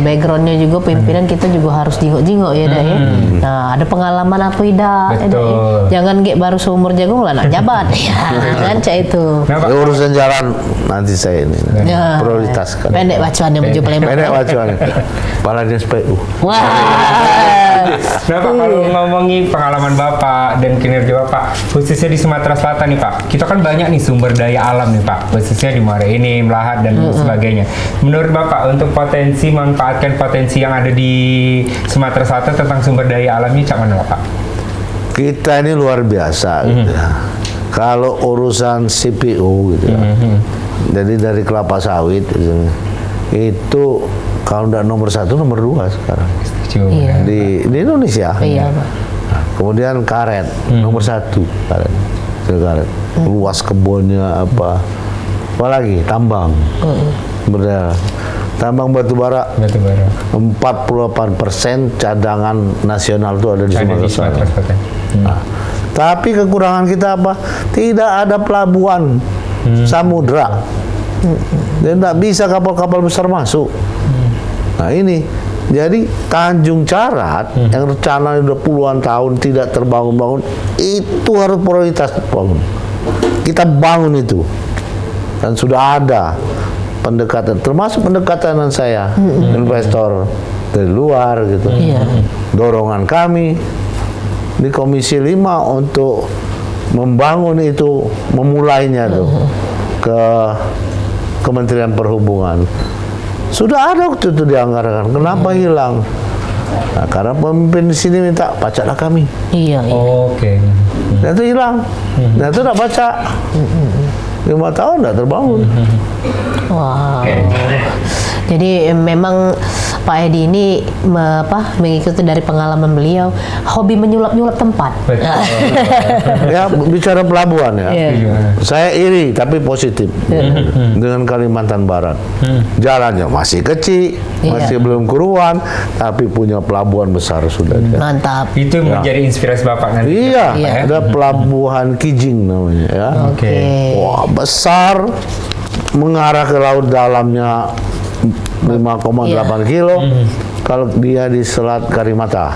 S3: Backgroundnya juga pimpinan kita juga harus jingok-jingok ya, Dak ya. Nah ada pengalaman apa Ida?
S2: Betul.
S3: Jangan gak baru seumur jagung lah nak jabat. Ya kan cak itu.
S2: Nah, Pak,
S4: Ya, urusan jalan nanti saya ini
S3: Ya.
S4: prioritaskan.
S3: Pendek bacuannya menuju Palembang.
S4: Pendek wacuannya. Kepala Dinas PU.
S3: Wah.
S2: Nah Pak, kalau ngomongin pengalaman Bapak dan kinerja Bapak, khususnya di Sumatera Selatan nih Pak, kita kan banyak nih sumber daya alam nih Pak, khususnya di Muara Enim, Lahat dan sebagainya. Menurut Bapak, untuk manfaatkan potensi yang ada di Sumatera Selatan tentang sumber daya alamnya, cak mana Pak?
S4: Kita ini luar biasa gitu ya. Kalau urusan CPU gitu ya. Jadi dari kelapa sawit gitu, itu kalau tidak nomor 1, nomor 2 sekarang
S3: Iya.
S4: di Indonesia.
S3: Iya, Pak.
S4: Nah, kemudian karet nomor 1 karet. Luas kebunnya apalagi tambang. Benar. Tambang batu bara 48% cadangan nasional itu ada di Sumatera Selatan. Nah, tapi kekurangan kita apa? Tidak ada pelabuhan samudra. Dan tidak bisa kapal-kapal besar masuk. Nah ini, jadi Tanjung Carat yang rencana udah puluhan tahun tidak terbangun-bangun, itu harus prioritas bangun. Kita bangun itu, dan sudah ada pendekatan, termasuk pendekatan saya, investor dari luar gitu. Dorongan kami di Komisi 5 untuk membangun itu, memulainya tuh ke Kementerian Perhubungan. Sudah ada waktu itu dianggarkan, kenapa hilang? Nah, karena pemimpin di sini minta bacalah kami.
S3: Iya.
S2: Oke.
S4: Dan itu hilang. Dan itu tidak baca. 5 tahun tidak terbangun.
S3: Wow. Jadi memang Pak Edi ini mengikuti dari pengalaman beliau, hobi menyulap-nyulap tempat.
S2: Betul.
S4: Ya bicara pelabuhan ya.
S3: Iya.
S4: Saya iri tapi positif dengan Kalimantan Barat. Jalannya masih kecil, masih belum keruan, tapi punya pelabuhan besar sudah.
S3: Mantap.
S2: Itu menjadi inspirasi Bapak nanti.
S4: Iya,
S3: Iya.
S4: ada pelabuhan Kijing namanya ya.
S3: Oke.
S4: Wah, besar, mengarah ke laut dalamnya 5,8 kilo. Kalau dia di Selat Karimata.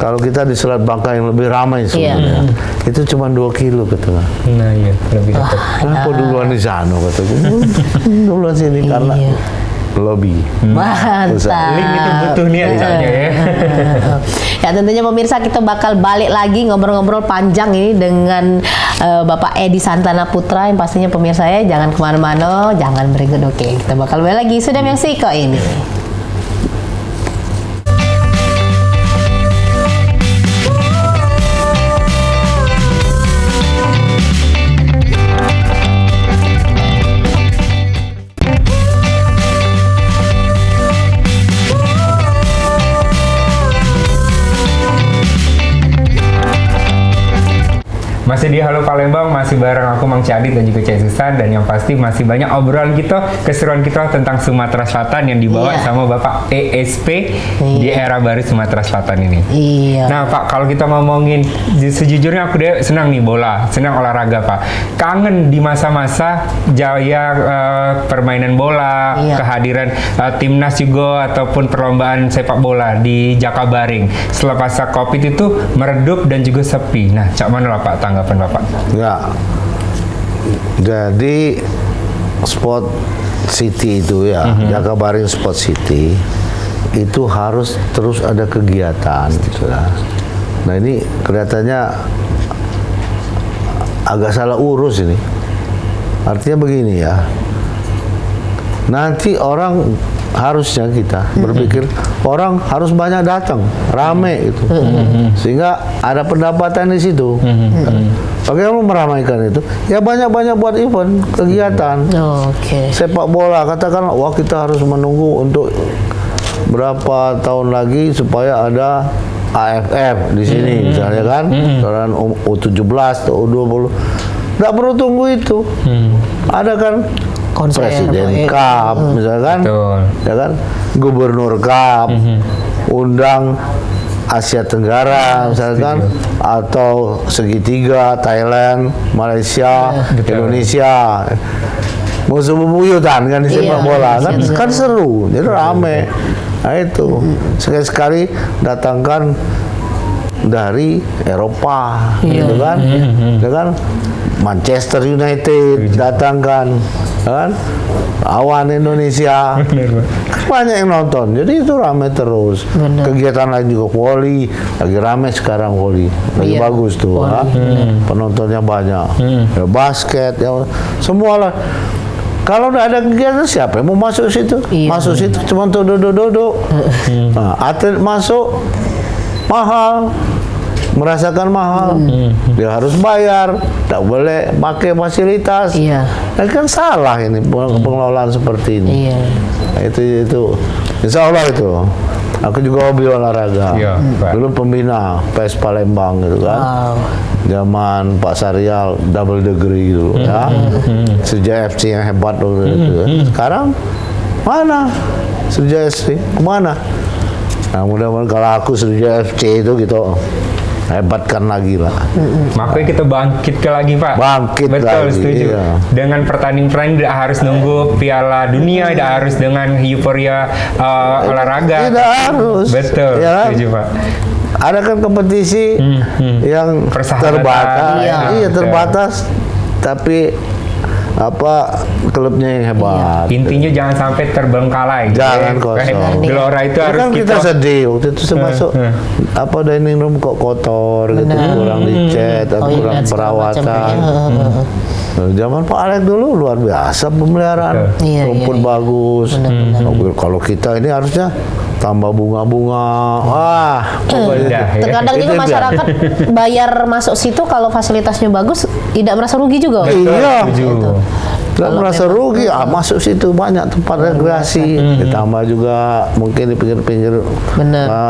S4: Kalau kita di Selat Bangka yang lebih ramai sebenarnya, itu cuma 2 kilo ke tengah.
S2: Nah iya, lebih dekat.
S4: Kenapa duluan di sana kataku? Duluan sini karena lobby.
S3: Mantap.
S2: Link itu butuh niat caranya ya.
S3: Ya tentunya pemirsa kita bakal balik lagi ngobrol-ngobrol panjang ini dengan Bapak Edi Santana Putra, yang pastinya pemirsa ya jangan kemana-mana, jangan berikut. Oke, kita bakal balik lagi sudah Meksiko ini.
S2: Masih di Halo Palembang, masih bareng aku Mang Cadit dan juga Cek Susan, dan yang pasti masih banyak obrolan kita, keseruan kita tentang Sumatera Selatan yang dibawa sama Bapak ESP di era baru Sumatera Selatan ini.
S3: Iya.
S2: Nah Pak, kalau kita ngomongin, sejujurnya aku deh senang nih bola, senang olahraga Pak. Kangen di masa-masa jaya permainan bola, kehadiran timnas juga ataupun perlombaan sepak bola di Jakabaring. Setelah pasca Covid itu meredup dan juga sepi. Nah, cak mana lah Pak tanggapan Bapak?
S4: Ya. Jadi Sport City itu ya, Jakabaring Sport City itu harus terus ada kegiatan gitu ya. Nah ini kelihatannya agak salah urus ini. Artinya begini ya. Nanti orang harusnya kita berpikir orang harus banyak datang, rame itu, sehingga ada pendapatan di situ. Bagaimana meramaikan itu? Ya banyak-banyak buat event, kegiatan.
S3: Oke.
S4: Sepak bola, katakan, wah kita harus menunggu untuk berapa tahun lagi supaya ada AFF di sini, misalnya kan, dan U17 atau U20. Nggak perlu tunggu itu. Ada kan
S3: Konser,
S4: Presiden Cup, misalkan,
S2: Betul.
S4: ya kan, Gubernur Cup, undang Asia Tenggara misalkan, atau segitiga Thailand, Malaysia, Indonesia. Musuh bebuyutan kan di sepak bola kan seru, jadi rame. Nah itu sekali-sekali datangkan dari Eropa, gitu kan, dengan Manchester United datangkan, kan, lawan Indonesia, banyak yang nonton, jadi itu ramai terus. Kegiatan lain juga voli, lagi ramai sekarang voli, lagi bagus tuh, penontonnya banyak. Ya, basket, ya semua lah. Kalau udah ada kegiatan siapa yang mau masuk situ? Masuk situ cuma untuk duduk-duduk. Nah, atlet masuk mahal, merasakan mahal, dia harus bayar, tak boleh pakai fasilitas. Nah, kan salah ini pengelolaan seperti ini. Nah, itu insya Allah itu. Aku juga hobi olahraga. Dulu pembina PES Palembang gitu kan. Zaman Pak Saryal double degree gitu ya. Sejak FC yang hebat waktu itu. Sekarang mana? Sejak FC kemana? Nah, mudah-mudahan kalau aku sejak FC itu gitu hebatkan lagi lah.
S2: Makanya kita bangkit ke lagi, Pak.
S4: Bangkit
S2: betul,
S4: lagi.
S2: Setuju.
S4: Iya.
S2: Dengan pertandingan tidak harus nunggu Piala Dunia, tidak harus dengan euforia olahraga.
S4: Tidak harus.
S2: Betul,
S4: Ya,
S2: setuju, Pak.
S4: ada kan kompetisi yang
S2: Persahabatan.
S4: terbatas,
S2: Iya,
S4: terbatas, tapi apa klubnya yang hebat.
S2: Intinya jangan sampai terbengkalai.
S4: Jangan kosong.
S2: Gelora itu harus
S4: kan kita sedih waktu itu saya masuk apa dining room kok kotor gitu, kurang dicat, kurang perawatan. Zaman Pak Alek dulu luar biasa pemeliharaan, rumput bagus. Kalau kita ini harusnya tambah bunga-bunga. Wah,
S3: terkadang juga masyarakat bayar masuk situ kalau fasilitasnya bagus tidak merasa rugi juga.
S4: Iya. Tidak merasa rugi, masuk situ banyak tempat rekreasi, ditambah juga mungkin di pinggir-pinggir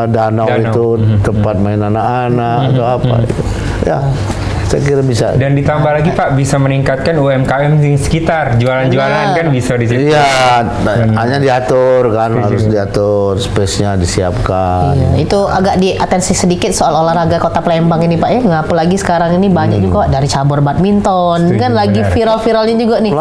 S4: danau itu tempat main anak-anak atau apa. Ya, saya kira bisa.
S2: Dan ditambah lagi Pak, bisa meningkatkan UMKM di sekitar, jualan-jualan kan bisa di situ.
S4: Iya, hanya diatur kan, harus diatur, space-nya disiapkan.
S3: Itu agak diatensi sedikit soal olahraga Kota Palembang ini Pak ya. Apalagi sekarang ini banyak juga dari cabur badminton, kan lagi viral-viralnya juga nih.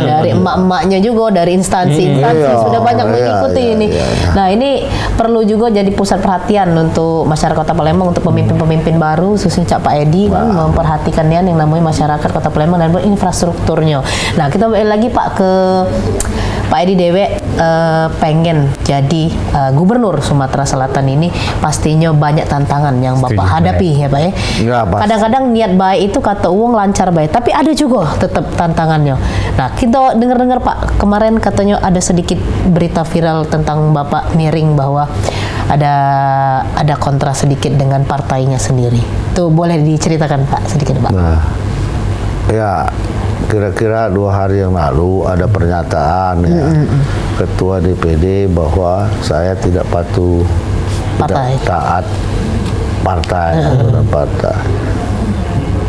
S3: Dari emak-emaknya juga, dari instansi-instansi sudah banyak mengikuti ini. Nah, ini perlu juga jadi pusat perhatian untuk masyarakat Kota Palembang, untuk pemimpin-pemimpin baru, khususnya Pak Edi kan memperhatikan yang namanya masyarakat Kota Palembang dan infrastrukturnya. Nah, kita balik lagi Pak ke Pak Edi Dewe, pengen jadi gubernur Sumatera Selatan ini pastinya banyak tantangan yang Bapak hadapi ya Pak ya. Kadang-kadang niat baik itu kata uang lancar baik, tapi ada juga tetap tantangannya. Nah, kita dengar-dengar Pak, kemarin katanya ada sedikit berita viral tentang Bapak miring bahwa ada kontra sedikit dengan partainya sendiri. Itu boleh diceritakan Pak sedikit Pak?
S4: Nah, ya kira-kira 2 hari yang lalu ada pernyataan Ketua DPD bahwa saya tidak patuh, tidak taat partai.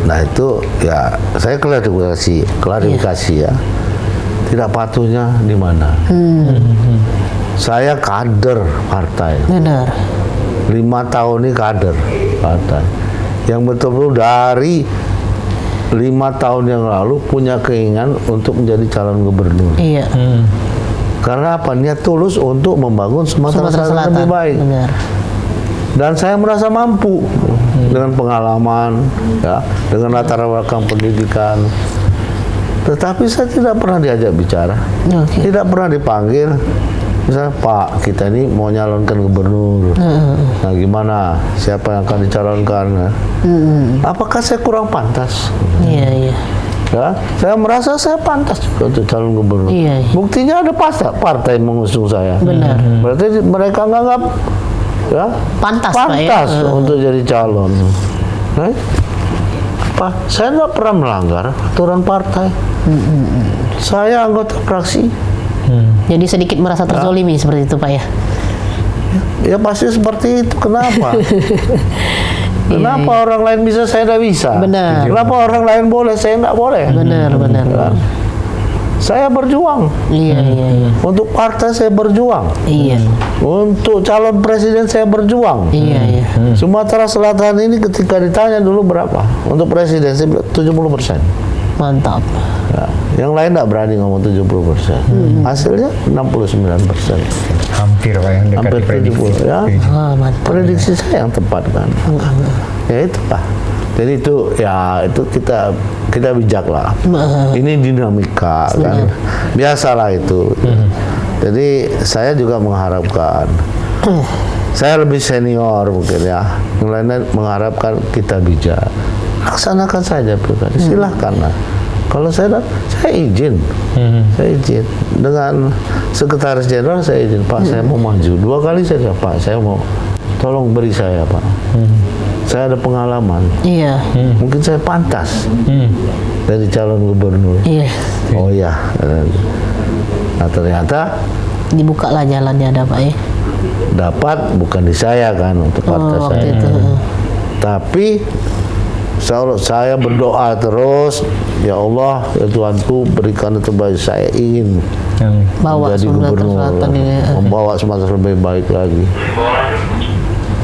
S4: Nah itu ya saya klarifikasi ya, tidak patuhnya di mana? Saya kader partai.
S3: Benar.
S4: 5 tahun ini kader partai yang betul-betul dari 5 tahun yang lalu punya keinginan untuk menjadi calon gubernur.
S3: Iya.
S4: Karena apa? Niat tulus untuk membangun Sumatera Selatan lebih baik.
S3: Benar.
S4: Dan saya merasa mampu dengan pengalaman, ya, dengan latar belakang pendidikan. Tetapi saya tidak pernah diajak bicara, tidak pernah dipanggil. Misalnya Pak, kita ini mau nyalonkan gubernur. Nah gimana? Siapa yang akan dicalonkan? Apakah saya kurang pantas?
S3: Iya.
S4: Ya, saya merasa saya pantas juga untuk calon gubernur. Buktinya ada partai mengusung saya.
S3: Benar.
S4: Berarti mereka nganggap ya
S3: pantas
S4: ya? Untuk jadi calon. Nah, Pak, saya nggak pernah melanggar aturan partai. Saya anggota fraksi.
S3: Jadi sedikit merasa terzolimi seperti itu Pak ya?
S4: Ya pasti seperti itu. Kenapa? Kenapa orang lain bisa, saya tidak bisa?
S3: Benar.
S4: Kenapa orang lain boleh, saya tidak boleh?
S3: Benar.
S4: saya berjuang.
S3: Iya.
S4: Untuk partai saya berjuang.
S3: Iya.
S4: Untuk calon presiden saya berjuang.
S3: Iya.
S4: Sumatera Selatan ini ketika ditanya dulu berapa? Untuk presiden saya bilang 70%.
S3: Mantap.
S4: Ya, yang lain tidak berani ngomong 70%. Hasilnya 69%.
S2: Hampir Pak yang dekat
S4: Hampir
S2: diprediksi.
S4: 70 ya.
S3: Mantap.
S4: Prediksi saya yang tepat kan. Ya itu Pak. Jadi itu ya itu kita bijak lah. Ini dinamika kan. Biasalah itu. Jadi saya juga mengharapkan saya lebih senior mungkin ya. Yang lainnya mengharapkan kita bijak. Laksanakan saja pilkada. Silahkan lah. Kalau saya izin. Saya izin. Dengan sekretaris jenderal saya izin. Pak saya mau maju. 2 kali saja Pak. Saya mau tolong beri saya Pak. Saya ada pengalaman.
S3: Iya.
S4: Mungkin saya pantas jadi calon gubernur.
S3: Iya.
S4: Oh iya. Nah ternyata
S3: Dibukalah jalannya ada Pak ya.
S4: dapat bukan di saya kan untuk partai saya.
S3: Waktu itu.
S4: Tapi saya berdoa terus, ya Allah, ya Tuhanku berikan yang terbaik. Saya ingin
S3: Bawa
S4: menjadi
S3: Sumatera
S4: gubernur,
S3: Selatan ini.
S4: membawa Sumatera lebih baik lagi.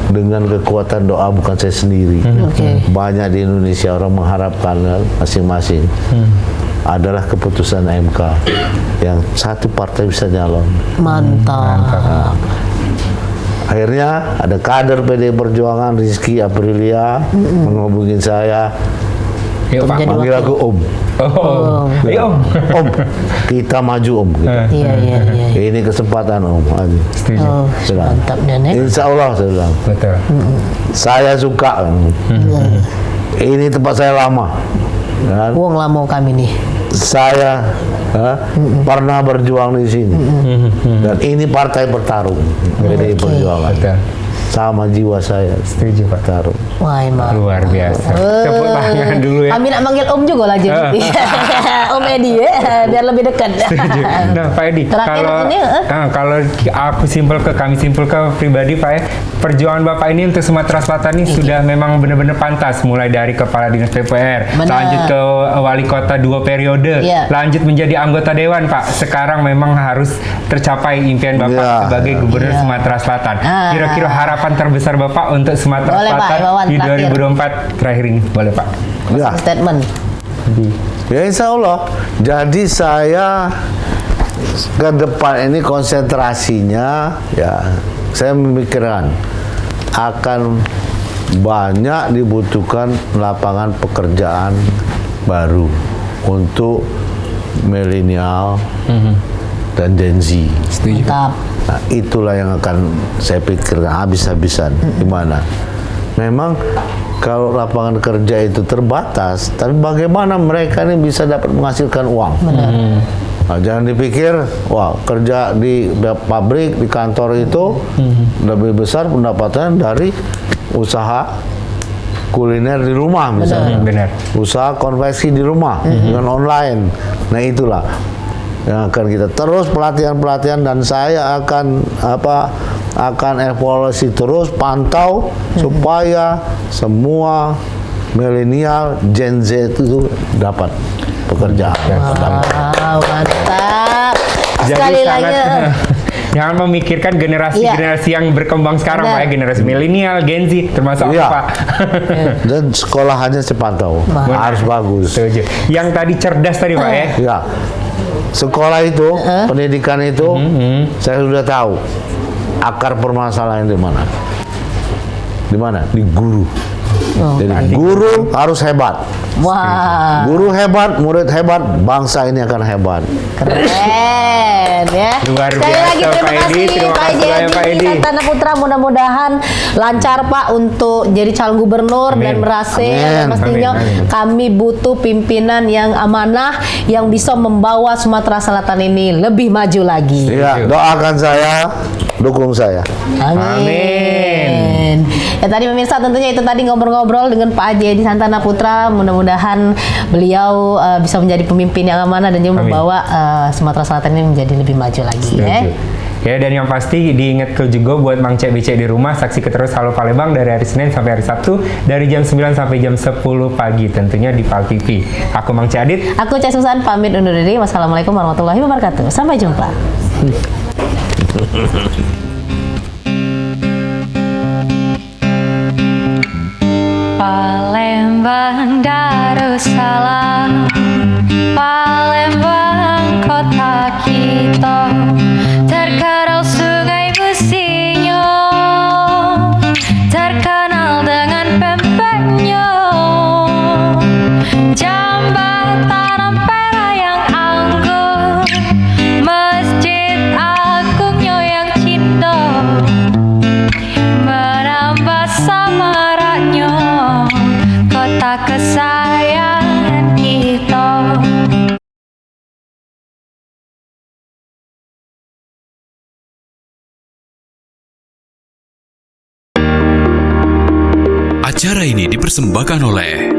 S4: Dengan kekuatan doa bukan saya sendiri.
S3: Oke.
S4: Banyak di Indonesia orang mengharapkan masing-masing. Adalah keputusan MK yang satu partai bisa nyalon.
S3: Mantap.
S4: Akhirnya ada kader PD Perjuangan Rizky Aprilia menghubungi saya,
S2: Yuk Pak.
S3: Jadi
S4: panggil aku Om.
S2: Oh. Ayo Om.
S4: Om, kita maju Om. Gitu.
S3: Iya.
S4: Ini kesempatan Om.
S2: Setuju.
S3: Oh,
S4: Sudah.
S3: mantap dan ya.
S4: Insya Allah saya bilang.
S2: Betul.
S4: Saya suka. Ini tempat saya lama. Kan?
S3: Wong lamo kami nih.
S4: Saya pernah berjuang di sini. Dan ini partai bertarung. PDI Perjuangan.
S2: Betul.
S4: Sama jiwa saya.
S2: Setuju Pak.
S4: Bertarung.
S3: Wah, emang.
S2: Luar biasa. Tepuk tangan dulu ya.
S3: Kami nak manggil Om juga lah jadi. Om Edi ya, biar lebih dekat.
S2: Setuju. Nah Pak Edi,
S3: Terakhir
S2: kalau
S3: ini,
S2: kalau kami simpulkan pribadi Pak ya, perjuangan Bapak ini untuk Sumatera Selatan ini sudah memang benar-benar pantas, mulai dari Kepala Dinas PPR,
S3: Benar.
S2: lanjut ke Wali Kota 2 periode,
S3: Iya.
S2: lanjut menjadi anggota Dewan Pak. Sekarang memang harus tercapai impian Bapak
S4: Iya.
S2: sebagai Gubernur Sumatera Selatan. Kira-kira harapan terbesar Bapak untuk Sumatera
S3: Boleh, Pak,
S2: Selatan
S3: Iwawan,
S2: di
S3: terakhir.
S2: 2024 terakhir ini, boleh Pak?
S4: Ya.
S3: Statement.
S4: Ya insya Allah. Jadi saya ke depan ini konsentrasinya ya saya memikirkan akan banyak dibutuhkan lapangan pekerjaan baru untuk milenial dan Gen Z.
S3: Mantap.
S4: Nah, itulah yang akan saya pikirkan habis-habisan. Gimana? Memang kalau lapangan kerja itu terbatas, tapi bagaimana mereka ini bisa dapat menghasilkan uang? Nah, jangan dipikir, wah kerja di pabrik, di kantor itu lebih besar pendapatan dari usaha kuliner di rumah misalnya.
S2: Benar.
S4: Usaha konveksi di rumah dengan online. Nah itulah yang akan kita terus pelatihan dan saya akan evaluasi terus, pantau supaya semua milenial Gen Z itu dapat pekerjaan.
S3: Wow, mantap.
S2: Jadi
S3: Sekali lagi.
S2: jangan memikirkan generasi-generasi yang berkembang sekarang
S3: Benar.
S2: Pak ya, generasi milenial, Gen Z, termasuk
S4: Iya.
S2: Pak.
S4: Dan sekolahannya sepantau harus bagus.
S2: Setuju. Yang tadi cerdas tadi Pak ya.
S4: Ya, sekolah itu, pendidikan itu, saya sudah tahu akar permasalahan di mana. Di mana? Di guru. Jadi guru harus hebat.
S3: Wah,
S4: Guru hebat, murid hebat, bangsa ini akan hebat.
S3: keren ya.
S2: Luar
S3: Sekali
S2: biasa,
S3: lagi terima
S2: Pak Edi.
S3: kasih
S2: Terima
S3: Pak
S2: kasih banyak, Pak
S3: Edi
S2: Edi.
S3: Santana Putra. Mudah-mudahan lancar Pak untuk jadi calon gubernur dan
S2: Amin.
S3: berhasil.
S4: Amin.
S3: Dan pastinya
S2: Amin.
S3: kami butuh pimpinan yang amanah yang bisa membawa Sumatera Selatan ini lebih maju lagi.
S4: Iya, doakan saya, dukung saya.
S3: Amin. Ya tadi pemirsa tentunya itu tadi ngobrol-ngobrol dengan Pak Haji Edi Santana Putra. Mudah-mudahan beliau bisa menjadi pemimpin yang amanah dan juga
S2: Amin.
S3: membawa Sumatera Selatan ini menjadi lebih maju lagi. Ya.
S2: Setuju. Ya, dan yang pasti diingat juga buat Mang Cek Becek di rumah, saksikan terus Halo Palembang dari hari Senin sampai hari Sabtu dari jam 9 sampai jam 10 pagi tentunya di PAL TV. Aku Mang Cek Adit.
S3: Aku Cek Susan pamit undur diri. Wassalamualaikum warahmatullahi wabarakatuh. Sampai jumpa.
S5: Palembang Darussalam, Palembang kota kita, terkenal sungai Musinyo, terkenal dengan pempeknya, jembatan Ampera yang anggun, masjid agungnya yang cinta, menambah samarannya kota kesayangan kita.
S1: Acara ini dipersembahkan oleh